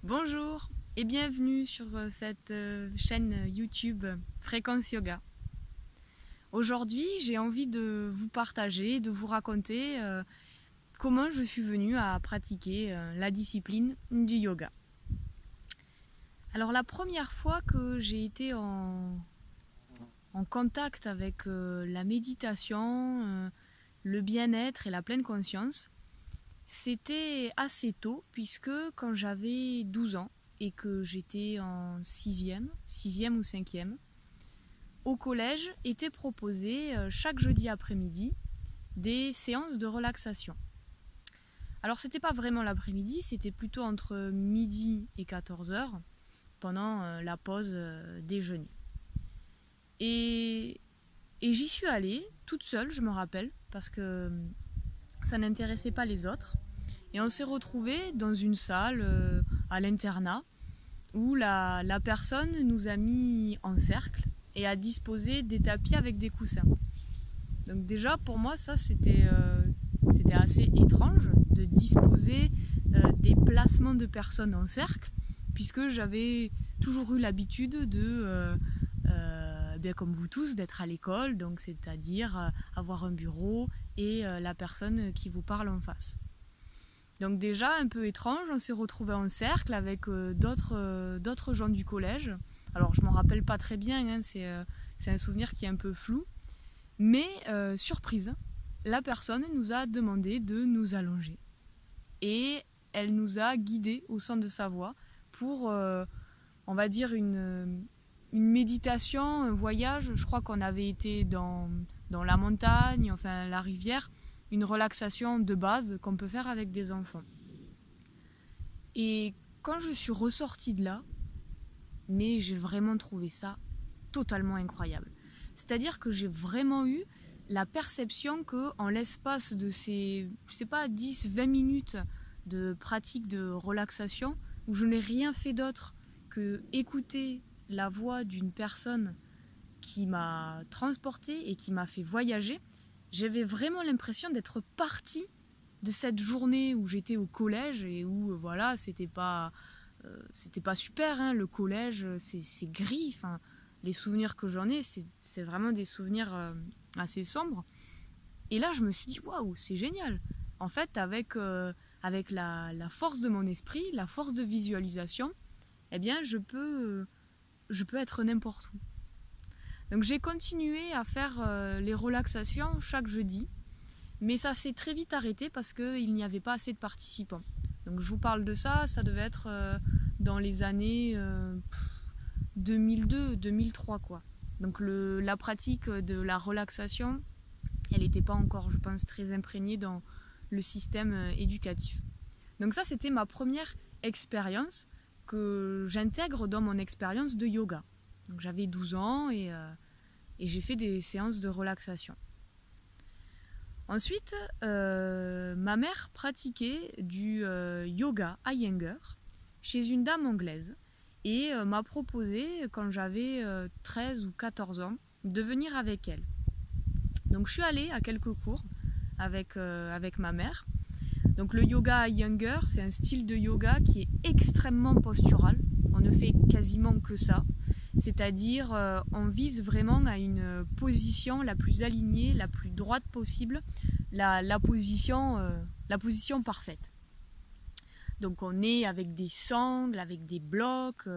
Bonjour et bienvenue sur cette chaîne YouTube Fréquence Yoga. Aujourd'hui, j'ai envie de vous partager, de vous raconter comment je suis venue à pratiquer la discipline du yoga. Alors la première fois que j'ai été en contact avec la méditation, le bien-être et la pleine conscience, c'était assez tôt, puisque quand j'avais 12 ans et que j'étais en 6e ou 5e, au collège étaient proposées chaque jeudi après-midi des séances de relaxation. Alors c'était pas vraiment l'après-midi, c'était plutôt entre midi et 14h pendant la pause déjeuner. Et j'y suis allée toute seule, je me rappelle, parce que ça n'intéressait pas les autres. Et on s'est retrouvés dans une salle à l'internat où la personne nous a mis en cercle et a disposé des tapis avec des coussins. Donc déjà pour moi ça c'était assez étrange de disposer des placements de personnes en cercle, puisque j'avais toujours eu l'habitude de bien comme vous tous, d'être à l'école, donc c'est-à-dire avoir un bureau et la personne qui vous parle en face. Donc déjà un peu étrange, on s'est retrouvés en cercle avec d'autres gens du collège. Alors je m'en rappelle pas très bien, hein, c'est un souvenir qui est un peu flou. Mais surprise, la personne nous a demandé de nous allonger. Et elle nous a guidés au son de sa voix pour, on va dire, une méditation, un voyage. Je crois qu'on avait été dans la montagne, enfin la rivière, une relaxation de base qu'on peut faire avec des enfants. Et quand je suis ressortie de là, mais j'ai vraiment trouvé ça totalement incroyable. C'est-à-dire que j'ai vraiment eu la perception qu'en l'espace de ces, 10-20 minutes de pratique de relaxation, où je n'ai rien fait d'autre que écouter la voix d'une personne qui m'a transportée et qui m'a fait voyager, j'avais vraiment l'impression d'être partie de cette journée où j'étais au collège et où voilà, c'était pas super, hein, le collège, c'est gris, enfin, les souvenirs que j'en ai, c'est vraiment des souvenirs assez sombres. Et là, je me suis dit, waouh, c'est génial. En fait, avec la force de mon esprit, la force de visualisation, eh bien, je peux être n'importe où. Donc j'ai continué à faire les relaxations chaque jeudi, mais ça s'est très vite arrêté parce qu'il n'y avait pas assez de participants. Donc je vous parle de ça, ça devait être dans les années 2002-2003 quoi. Donc la pratique de la relaxation, elle n'était pas encore, je pense, très imprégnée dans le système éducatif. Donc ça, c'était ma première expérience que j'intègre dans mon expérience de yoga. Donc j'avais 12 ans et j'ai fait des séances de relaxation. Ensuite, ma mère pratiquait du yoga Iyengar chez une dame anglaise et m'a proposé, quand j'avais 13 ou 14 ans, de venir avec elle. Donc je suis allée à quelques cours avec ma mère. Donc le yoga Iyengar, c'est un style de yoga qui est extrêmement postural. On ne fait quasiment que ça. C'est-à-dire on vise vraiment à une position la plus alignée, la plus droite possible, la position parfaite. Donc on est avec des sangles, avec des blocs,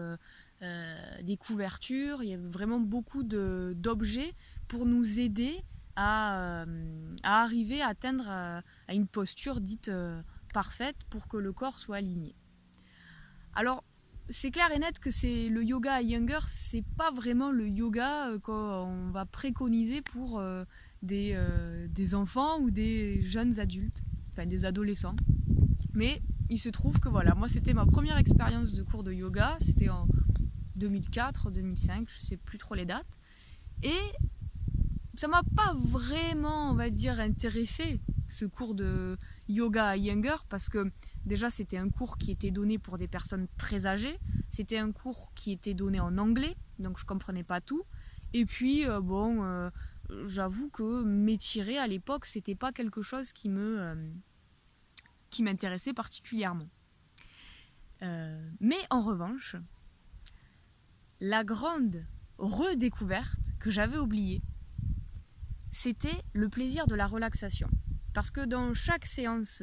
des couvertures. Il y a vraiment beaucoup d'objets pour nous aider à arriver à atteindre à une posture dite parfaite pour que le corps soit aligné. Alors, c'est clair et net que c'est le yoga Iyengar, c'est pas vraiment le yoga qu'on va préconiser pour des enfants ou des jeunes adultes, enfin des adolescents. Mais il se trouve que voilà, moi c'était ma première expérience de cours de yoga, c'était en 2004, 2005, je sais plus trop les dates. Et ça m'a pas vraiment, on va dire, intéressé, ce cours de yoga Iyengar, parce que déjà c'était un cours qui était donné pour des personnes très âgées, c'était un cours qui était donné en anglais, donc je comprenais pas tout. Et puis j'avoue que m'étirer à l'époque, c'était pas quelque chose qui m'intéressait particulièrement. Mais en revanche, la grande redécouverte que j'avais oubliée, c'était le plaisir de la relaxation. Parce que dans chaque séance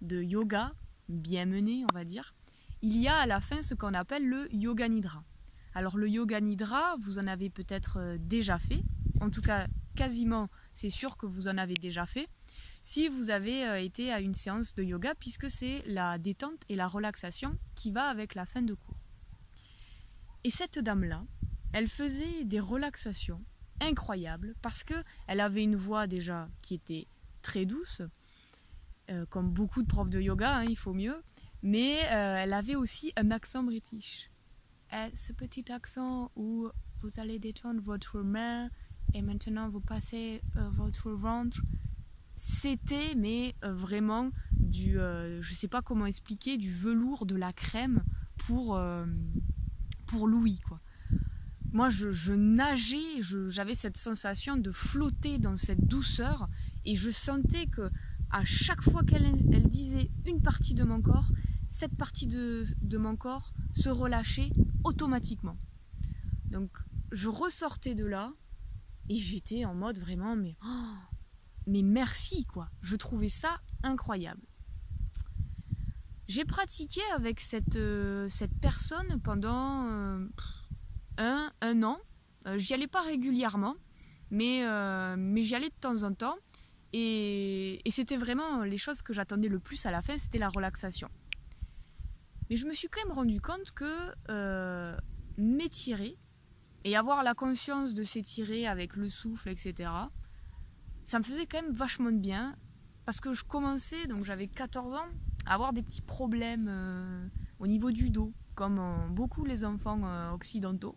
de yoga, bien menée on va dire, il y a à la fin ce qu'on appelle le yoga nidra. Alors le yoga nidra, vous en avez peut-être déjà fait, en tout cas quasiment c'est sûr que vous en avez déjà fait, si vous avez été à une séance de yoga, puisque c'est la détente et la relaxation qui va avec la fin de cours. Et cette dame-là, elle faisait des relaxations incroyables parce qu'elle avait une voix déjà qui était très douce, comme beaucoup de profs de yoga, il faut mieux, mais elle avait aussi un accent british. Ce petit accent où vous allez détendre votre main et maintenant vous passez votre ventre, c'était vraiment je sais pas comment expliquer, du velours, de la crème pour l'ouïe, quoi. Moi je nageais, j'avais cette sensation de flotter dans cette douceur et je sentais que à chaque fois qu'elle disait une partie de mon corps, cette partie de mon corps se relâchait automatiquement. Donc je ressortais de là et j'étais en mode vraiment mais merci quoi. Je trouvais ça incroyable. J'ai pratiqué avec cette personne pendant un an. J'y allais pas régulièrement, mais j'y allais de temps en temps. Et c'était vraiment les choses que j'attendais le plus à la fin, c'était la relaxation. Mais je me suis quand même rendu compte que m'étirer et avoir la conscience de s'étirer avec le souffle, etc., ça me faisait quand même vachement de bien parce que je commençais, donc j'avais 14 ans, à avoir des petits problèmes au niveau du dos, comme beaucoup les enfants occidentaux.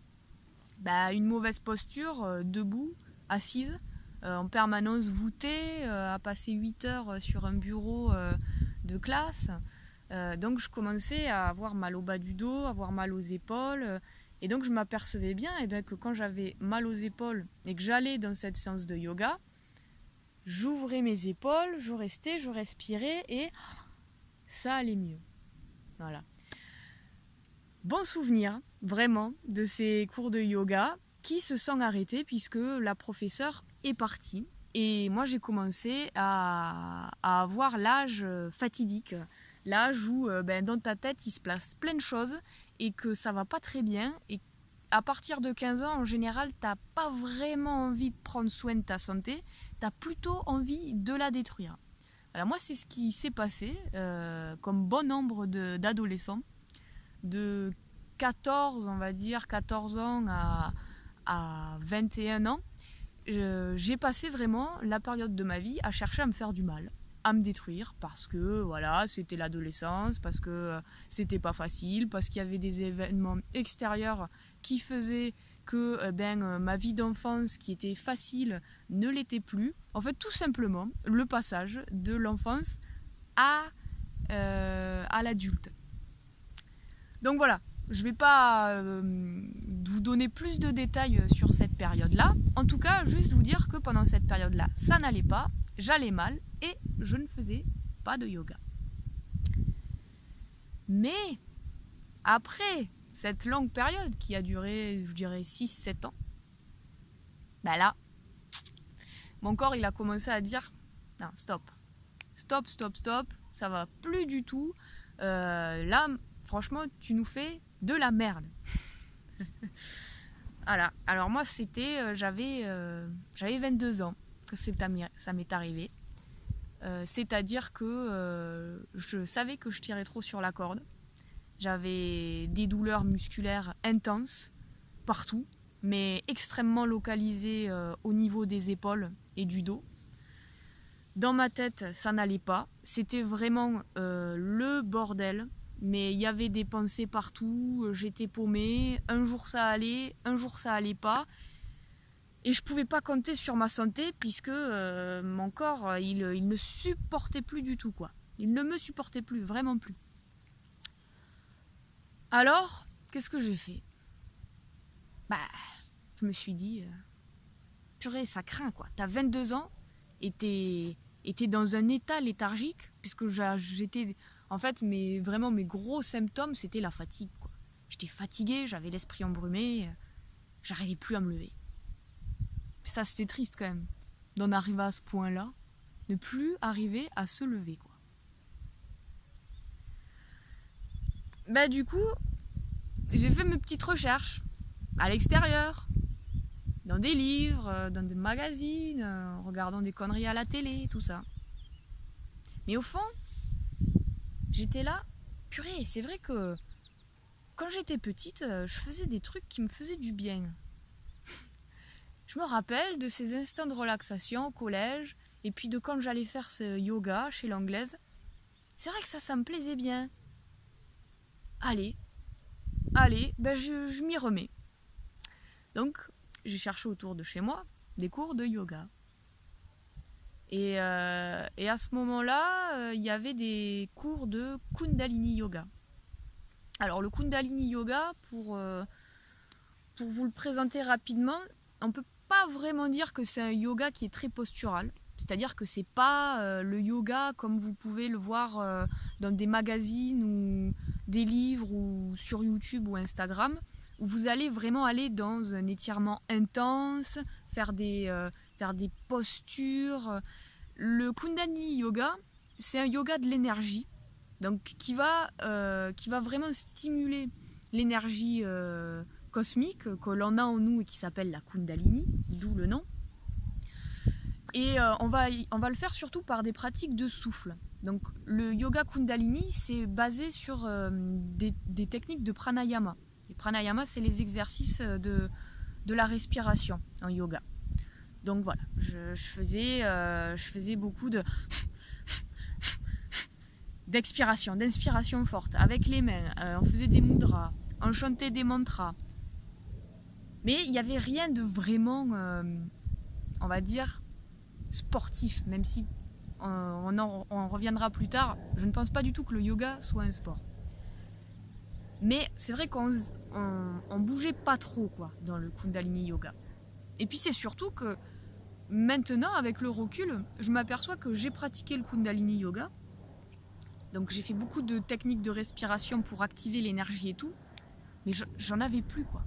Une mauvaise posture, debout, assise, en permanence voûtée, à passer 8 heures sur un bureau de classe. Donc je commençais à avoir mal au bas du dos, à avoir mal aux épaules. Et donc je m'apercevais bien que quand j'avais mal aux épaules et que j'allais dans cette séance de yoga, j'ouvrais mes épaules, je restais, je respirais et ça allait mieux. Voilà. Bon souvenir, vraiment, de ces cours de yoga qui se sont arrêtés puisque la professeure est partie. Et moi, j'ai commencé à avoir l'âge fatidique, l'âge où dans ta tête, il se passe plein de choses et que ça va pas très bien. Et à partir de 15 ans, en général, t'as pas vraiment envie de prendre soin de ta santé, t'as plutôt envie de la détruire. Alors moi, c'est ce qui s'est passé, comme bon nombre d'adolescents, de 14 ans à 21 ans, j'ai passé vraiment la période de ma vie à chercher à me faire du mal, à me détruire, parce que voilà, c'était l'adolescence, parce que c'était pas facile, parce qu'il y avait des événements extérieurs qui faisaient que ma vie d'enfance qui était facile ne l'était plus. En fait, tout simplement, le passage de l'enfance à l'adulte. Donc voilà, je ne vais pas vous donner plus de détails sur cette période-là. En tout cas, juste vous dire que pendant cette période-là, ça n'allait pas, j'allais mal et je ne faisais pas de yoga. Mais après cette longue période qui a duré, je dirais, 6-7 ans, là, mon corps, il a commencé à dire « Non, stop, ça va plus du tout. Là, franchement, tu nous fais de la merde. » Voilà. Alors moi, j'avais 22 ans que ça m'est arrivé. C'est-à-dire que je savais que je tirais trop sur la corde. J'avais des douleurs musculaires intenses partout, mais extrêmement localisées au niveau des épaules et du dos. Dans ma tête, ça n'allait pas. C'était vraiment le bordel. Mais il y avait des pensées partout, j'étais paumée, un jour ça allait, un jour ça allait pas. Et je pouvais pas compter sur ma santé puisque mon corps, il ne supportait plus du tout, quoi. Il ne me supportait plus, vraiment plus. Alors, qu'est-ce que j'ai fait ? Je me suis dit, purée, ça craint, quoi. T'as 22 ans et t'es dans un état léthargique puisque j'étais... En fait, mes gros symptômes, c'était la fatigue, quoi. J'étais fatiguée, j'avais l'esprit embrumé, j'arrivais plus à me lever. Ça, c'était triste quand même, d'en arriver à ce point-là, ne plus arriver à se lever, quoi. Du coup, j'ai fait mes petites recherches à l'extérieur, dans des livres, dans des magazines, en regardant des conneries à la télé, tout ça. Mais au fond, j'étais là, purée, c'est vrai que quand j'étais petite, je faisais des trucs qui me faisaient du bien. Je me rappelle de ces instants de relaxation au collège, et puis de quand j'allais faire ce yoga chez l'anglaise. C'est vrai que ça me plaisait bien. Allez, je m'y remets. Donc, j'ai cherché autour de chez moi des cours de yoga. Et à ce moment-là, il y avait des cours de Kundalini Yoga. Alors, le Kundalini Yoga, pour vous le présenter rapidement, on ne peut pas vraiment dire que c'est un yoga qui est très postural. C'est-à-dire que c'est pas le yoga comme vous pouvez le voir dans des magazines ou des livres ou sur YouTube ou Instagram, où vous allez vraiment aller dans un étirement intense, faire des postures. Le Kundalini Yoga, c'est un yoga de l'énergie, donc qui va vraiment stimuler l'énergie cosmique que l'on a en nous et qui s'appelle la Kundalini, d'où le nom. Et on va le faire surtout par des pratiques de souffle. Donc le yoga Kundalini, c'est basé sur des techniques de pranayama. Les pranayama, c'est les exercices de la respiration en yoga. Donc voilà, je faisais beaucoup d'expiration, d'inspiration forte avec les mains. On faisait des mudras, on chantait des mantras. Mais il n'y avait rien de vraiment, on va dire, sportif, même si on reviendra plus tard. Je ne pense pas du tout que le yoga soit un sport. Mais c'est vrai qu'on bougeait pas trop quoi dans le Kundalini Yoga. Et puis c'est surtout que maintenant, avec le recul, je m'aperçois que j'ai pratiqué le Kundalini Yoga. Donc j'ai fait beaucoup de techniques de respiration pour activer l'énergie et tout. Mais j'en avais plus quoi.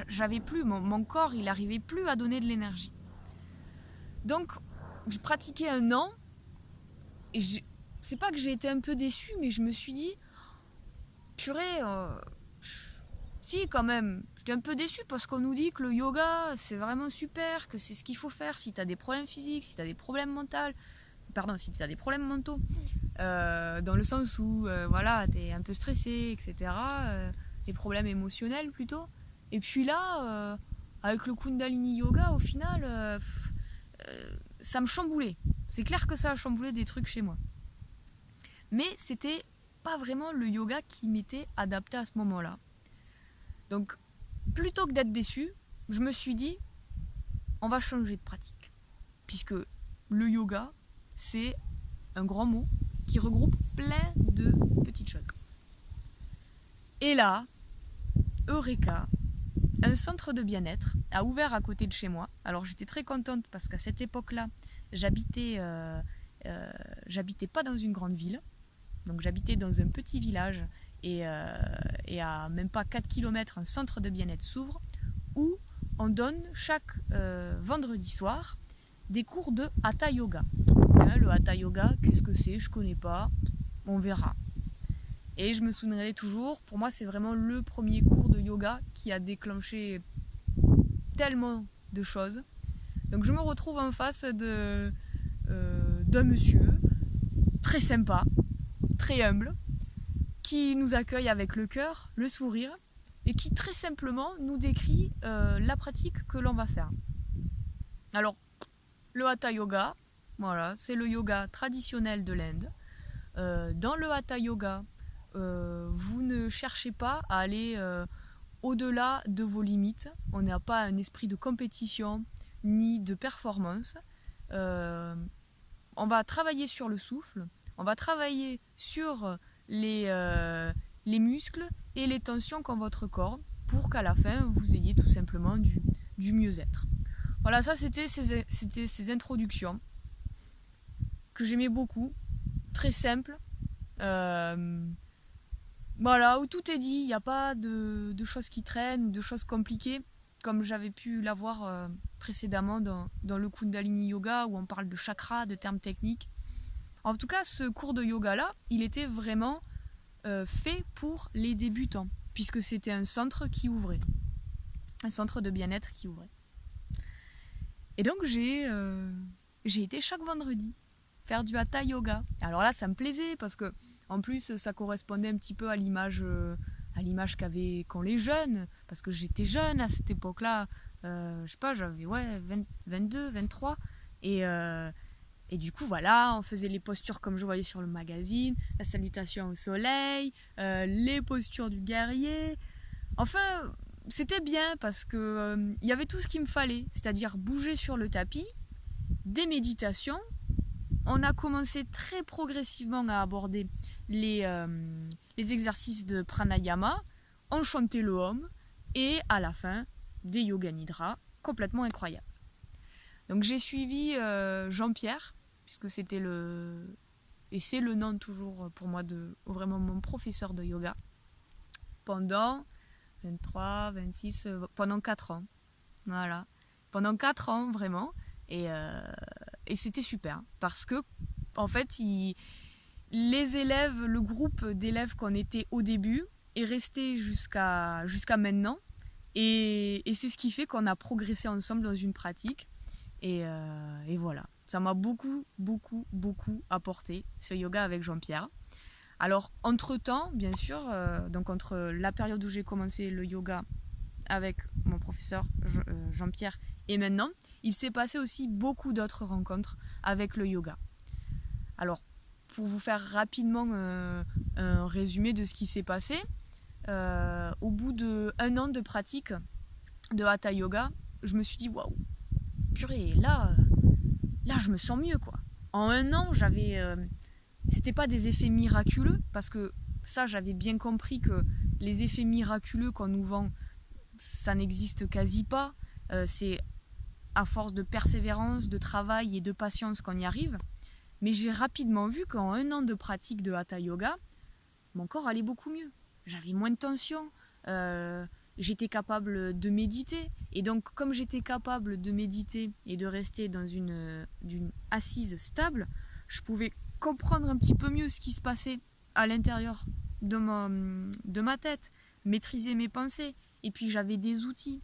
J'avais plus, mon corps il arrivait plus à donner de l'énergie. Donc j'ai pratiqué 1 an. Et c'est pas que j'ai été un peu déçue, mais je me suis dit, purée, si quand même, j'étais un peu déçue parce qu'on nous dit que le yoga c'est vraiment super, que c'est ce qu'il faut faire si t'as des problèmes physiques, si t'as des problèmes mentaux, si t'as des problèmes mentaux, dans le sens où voilà, t'es un peu stressé, etc. Les problèmes émotionnels plutôt. Et puis là, avec le Kundalini Yoga, au final, ça me chamboulait. C'est clair que ça a chamboulé des trucs chez moi. Mais c'était pas vraiment le yoga qui m'était adapté à ce moment-là. Donc, plutôt que d'être déçu, je me suis dit, on va changer de pratique. Puisque le yoga, c'est un grand mot qui regroupe plein de petites choses. Et là, Eureka, un centre de bien-être a ouvert à côté de chez moi. Alors j'étais très contente parce qu'à cette époque-là, j'habitais pas dans une grande ville. Donc j'habitais dans un petit village et à même pas 4 km, un centre de bien-être s'ouvre où on donne chaque vendredi soir des cours de Hatha Yoga. Le Hatha Yoga, qu'est-ce que c'est? Je connais pas, on verra. Et je me souviendrai toujours, pour moi c'est vraiment le premier cours de yoga qui a déclenché tellement de choses. Donc je me retrouve en face d'un monsieur très sympa, très humble, qui nous accueille avec le cœur, le sourire, et qui très simplement nous décrit la pratique que l'on va faire. Alors, le Hatha Yoga, voilà, c'est le yoga traditionnel de l'Inde. Dans le Hatha Yoga, vous ne cherchez pas à aller au-delà de vos limites. On n'a pas un esprit de compétition ni de performance. On va travailler sur le souffle, on va travailler sur les muscles et les tensions qu'ont votre corps pour qu'à la fin vous ayez tout simplement du mieux-être. Voilà, ça c'était ces introductions que j'aimais beaucoup, très simples. Voilà, où tout est dit, il n'y a pas de choses qui traînent ou de choses compliquées, comme j'avais pu l'avoir précédemment dans le Kundalini Yoga, où on parle de chakras, de termes techniques. En tout cas, ce cours de yoga-là, il était vraiment fait pour les débutants, puisque c'était un centre qui ouvrait, un centre de bien-être qui ouvrait. Et donc j'ai été chaque vendredi faire du hatha yoga. Alors là, ça me plaisait parce que en plus ça correspondait un petit peu à l'image qu'ont les jeunes, parce que j'étais jeune à cette époque-là. Je sais pas, j'avais 22, 23 et du coup, voilà, on faisait les postures comme je voyais sur le magazine, la salutation au soleil, les postures du guerrier. Enfin, c'était bien parce que y avait tout ce qu'il me fallait, c'est-à-dire bouger sur le tapis, des méditations. On a commencé très progressivement à aborder les exercices de pranayama, on chantait le Om et à la fin, des yoga nidra complètement incroyables. Donc j'ai suivi Jean-Pierre, puisque c'était et c'est le nom toujours pour moi de vraiment mon professeur de yoga, pendant 23, 26, pendant 4 ans. Voilà. Pendant 4 ans, vraiment. Et c'était super. Parce que, en fait, les élèves, le groupe d'élèves qu'on était au début est resté jusqu'à maintenant. Et c'est ce qui fait qu'on a progressé ensemble dans une pratique. Et voilà. Ça m'a beaucoup, beaucoup, beaucoup apporté, ce yoga avec Jean-Pierre. Alors, entre-temps, bien sûr, donc entre la période où j'ai commencé le yoga avec mon professeur Jean-Pierre et maintenant, il s'est passé aussi beaucoup d'autres rencontres avec le yoga. Alors, pour vous faire rapidement un résumé de ce qui s'est passé, au bout d'1 an de pratique de Hatha Yoga, je me suis dit, waouh, purée, là, je me sens mieux, quoi. En 1 an, c'était pas des effets miraculeux, parce que ça, j'avais bien compris que les effets miraculeux qu'on nous vend, ça n'existe quasi pas. C'est à force de persévérance, de travail et de patience qu'on y arrive. Mais j'ai rapidement vu qu'en 1 an de pratique de Hatha Yoga, mon corps allait beaucoup mieux. J'avais moins de tension, j'étais capable de méditer. Et donc, comme j'étais capable de méditer et de rester dans une assise stable, je pouvais comprendre un petit peu mieux ce qui se passait à l'intérieur de ma tête, maîtriser mes pensées. Et puis, j'avais des outils.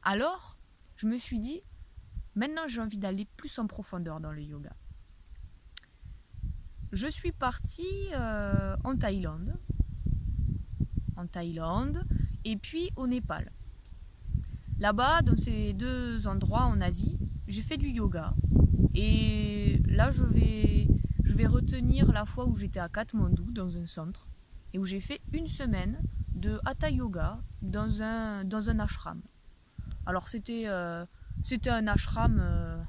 Alors, je me suis dit, maintenant, j'ai envie d'aller plus en profondeur dans le yoga. Je suis partie en Thaïlande, et puis au Népal. Là-bas, dans ces 2 endroits en Asie, j'ai fait du yoga. Et là, je vais retenir la fois où j'étais à Katmandou, dans un centre, et où j'ai fait 1 semaine de Hatha Yoga dans un ashram. Alors, c'était un ashram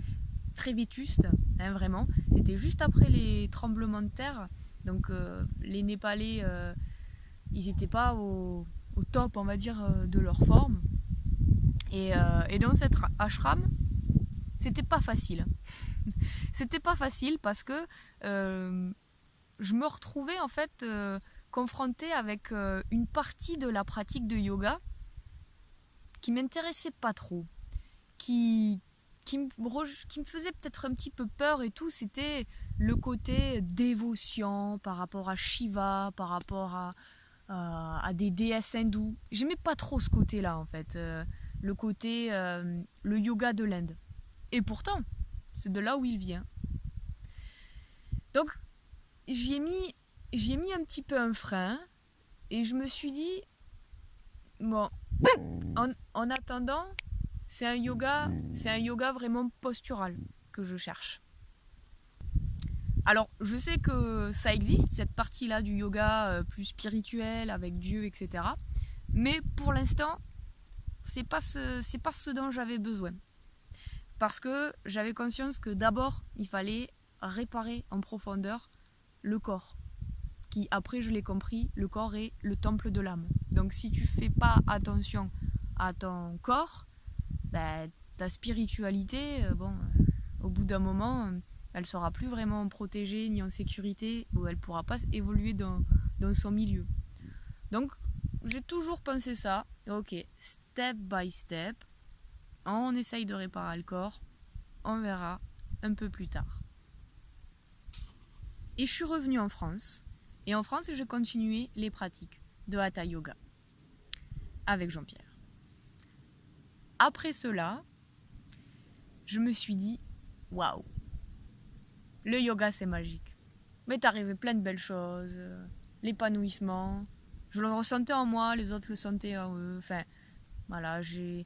très vétuste, hein, vraiment. C'était juste après les tremblements de terre. Donc, les Népalais, ils n'étaient pas au top, on va dire, de leur forme. Et dans cet ashram, c'était pas facile. C'était pas facile parce que je me retrouvais en fait confrontée avec une partie de la pratique de yoga qui m'intéressait pas trop, qui me faisait peut-être un petit peu peur et tout. C'était le côté dévotion par rapport à Shiva, par rapport à des déesses hindoues. J'aimais pas trop ce côté-là en fait, le côté le yoga de l'Inde. Et pourtant, c'est de là où il vient. Donc, j'y ai mis un petit peu un frein et je me suis dit, bon, en attendant, c'est un yoga vraiment postural que je cherche. Alors, je sais que ça existe, cette partie-là du yoga plus spirituel, avec Dieu, etc. Mais pour l'instant, c'est pas ce dont j'avais besoin. Parce que j'avais conscience que d'abord, il fallait réparer en profondeur le corps. Qui, après, je l'ai compris, le corps est le temple de l'âme. Donc, si tu fais pas attention à ton corps, ta spiritualité, au bout d'un moment, elle ne sera plus vraiment protégée ni en sécurité, ou elle ne pourra pas évoluer dans son milieu. Donc j'ai toujours pensé ça, ok, step by step, on essaye de réparer le corps, on verra un peu plus tard. Et je suis revenue en France, et en France j'ai continué les pratiques de Hatha Yoga avec Jean-Pierre. Après cela, je me suis dit, waouh, le yoga c'est magique. Mais t'es arrivé plein de belles choses, l'épanouissement, je le ressentais en moi, les autres le sentaient en eux. Enfin, voilà, je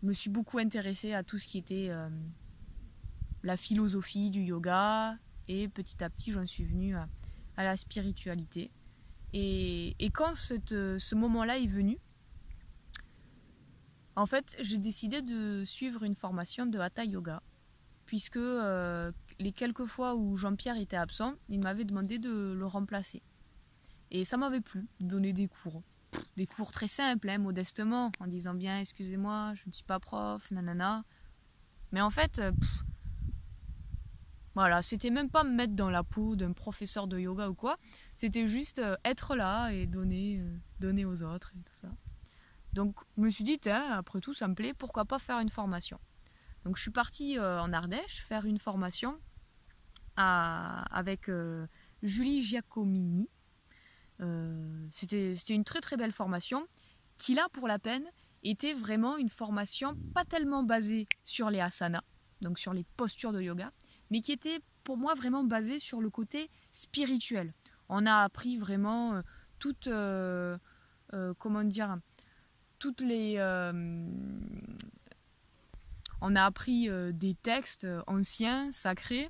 me suis beaucoup intéressée à tout ce qui était la philosophie du yoga, et petit à petit j'en suis venue à la spiritualité. Et quand ce moment-là est venu, en fait, j'ai décidé de suivre une formation de Hatha Yoga, puisque les quelques fois où Jean-Pierre était absent, il m'avait demandé de le remplacer. Et ça m'avait plu, de donner des cours. Des cours très simples, modestement, en disant bien, excusez-moi, je ne suis pas prof, nanana. Mais en fait, voilà, c'était même pas me mettre dans la peau d'un professeur de yoga ou quoi. C'était juste être là et donner aux autres et tout ça. Donc je me suis dit, après tout, ça me plaît, pourquoi pas faire une formation. Donc je suis partie en Ardèche faire une formation avec Julie Giacomini. C'était une très très belle formation qui là pour la peine était vraiment une formation pas tellement basée sur les asanas, donc sur les postures de yoga, mais qui était pour moi vraiment basée sur le côté spirituel. On a appris vraiment toutes les on a appris des textes anciens, sacrés,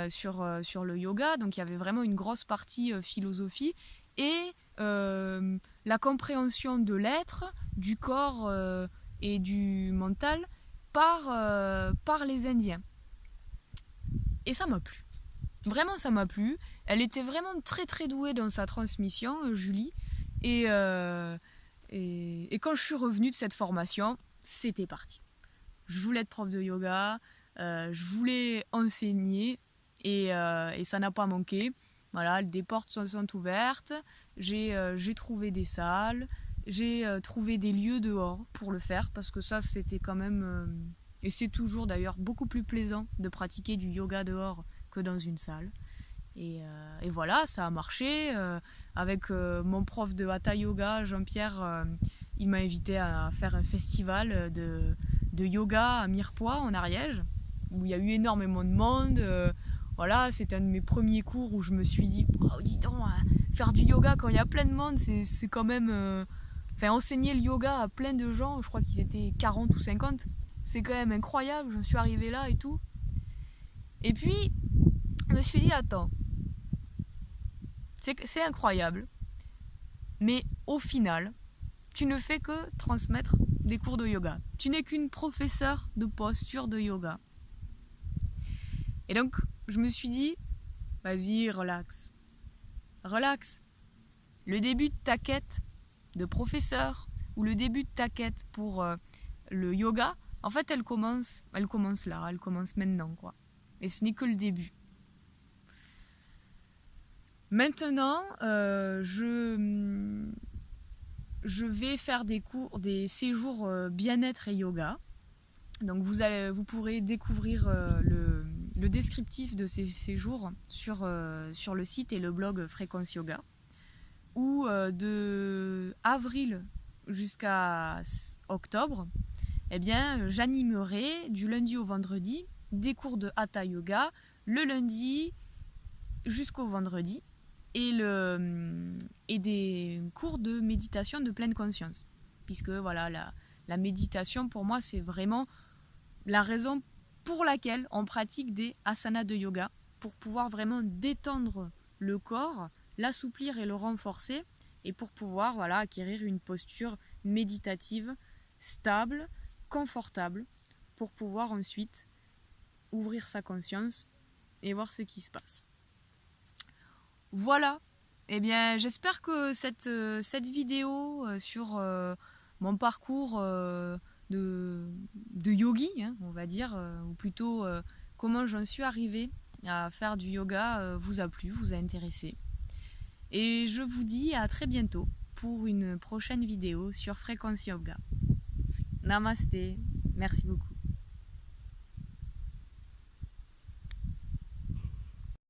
sur le yoga. Donc il y avait vraiment une grosse partie philosophie et la compréhension de l'être, du corps et du mental par les Indiens. Et ça m'a plu. Vraiment, ça m'a plu. Elle était vraiment très très douée dans sa transmission, Julie. Et quand je suis revenue de cette formation, c'était parti. Je voulais être prof de yoga, je voulais enseigner et ça n'a pas manqué. Voilà, des portes sont ouvertes, j'ai trouvé des salles, j'ai trouvé des lieux dehors pour le faire parce que ça c'était quand même, et c'est toujours d'ailleurs beaucoup plus plaisant de pratiquer du yoga dehors que dans une salle. Et voilà, ça a marché. Avec mon prof de Hatha Yoga, Jean-Pierre, il m'a invité à faire un festival de yoga à Mirepoix, en Ariège, où il y a eu énormément de monde. Voilà, c'était un de mes premiers cours où je me suis dit, oh, dis donc, faire du yoga quand il y a plein de monde, c'est quand même... enseigner le yoga à plein de gens, je crois qu'ils étaient 40 ou 50, c'est quand même incroyable, j'en suis arrivée là et tout. Et puis, je me suis dit, attends, c'est incroyable, mais au final, tu ne fais que transmettre des cours de yoga. Tu n'es qu'une professeure de posture de yoga. Et donc, je me suis dit, vas-y, relax. Relax. Le début de ta quête de professeur ou le début de ta quête pour le yoga, en fait, elle commence là, elle commence maintenant, quoi. Et ce n'est que le début. Maintenant, je vais faire des séjours bien-être et yoga. Donc vous pourrez découvrir le descriptif de ces séjours sur le site et le blog Fréquence Yoga, où de avril jusqu'à octobre, eh bien, j'animerai du lundi au vendredi des cours de Hatha Yoga, le lundi jusqu'au vendredi, et des cours de méditation de pleine conscience. Puisque voilà, la méditation pour moi c'est vraiment la raison pour laquelle on pratique des asanas de yoga, pour pouvoir vraiment détendre le corps, l'assouplir et le renforcer, et pour pouvoir acquérir une posture méditative, stable, confortable, pour pouvoir ensuite ouvrir sa conscience et voir ce qui se passe. Voilà, eh bien j'espère que cette vidéo sur mon parcours de yogi, on va dire, ou plutôt comment j'en suis arrivée à faire du yoga vous a plu, vous a intéressé. Et je vous dis à très bientôt pour une prochaine vidéo sur Fréquence Yoga. Namasté, merci beaucoup.